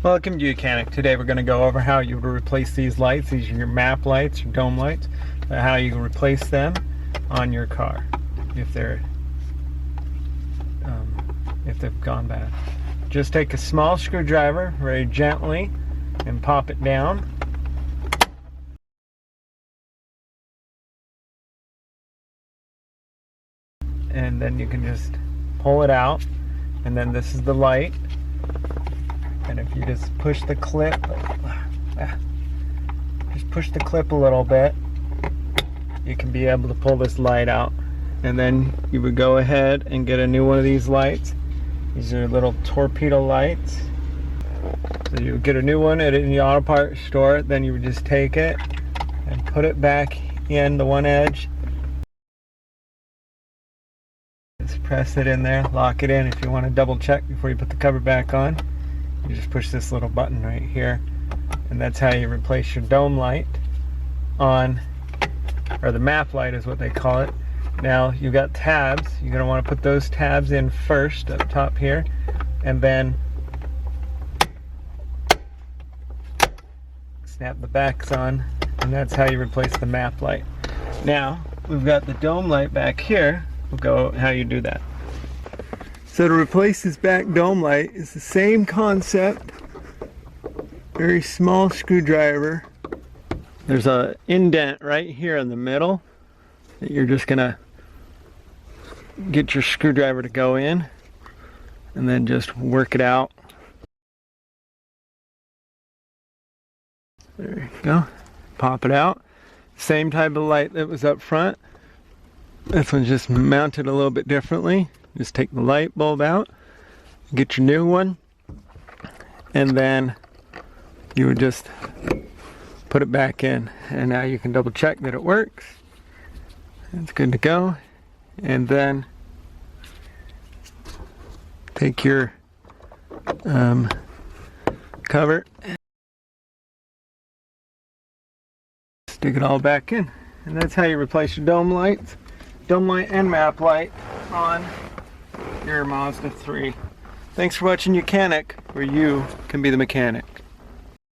Welcome to YOUCANIC. Today we're going to go over how you would replace these lights. These are your map lights, your dome lights. How you can replace them on your car if they've gone bad. Just take a small screwdriver very gently and pop it down. And then you can just pull it out, and then this is the light. And if you just push the clip, just push the clip a little bit, you can be able to pull this light out. And then you would go ahead and get a new one of these lights. These are little torpedo lights. So you would get a new one at the auto parts store, then you would just take it and put it back in the one edge. Just press it in there, lock it in. If you want to double check before you put the cover back on, you just push this little button right here, and that's how you replace your dome light on, or the map light is what they call it. Now you've got tabs. You're going to want to put those tabs in first up top here, and then snap the backs on, and that's how you replace the map light. Now we've got the dome light back here. We'll go how you do that. So to replace this back dome light is the same concept. Very small screwdriver. There's an indent right here in the middle that you're just gonna get your screwdriver to go in and then just work it out. There you go. Pop it out. Same type of light that was up front. This one's just mounted a little bit differently. Just take the light bulb out, get your new one, and then you would just put it back in. And now you can double check that it works. It's good to go. And then take your cover, stick it all back in. And that's how you replace your dome light and map light on your Mazda 3. Thanks for watching YOUCANIC, where you can be the mechanic.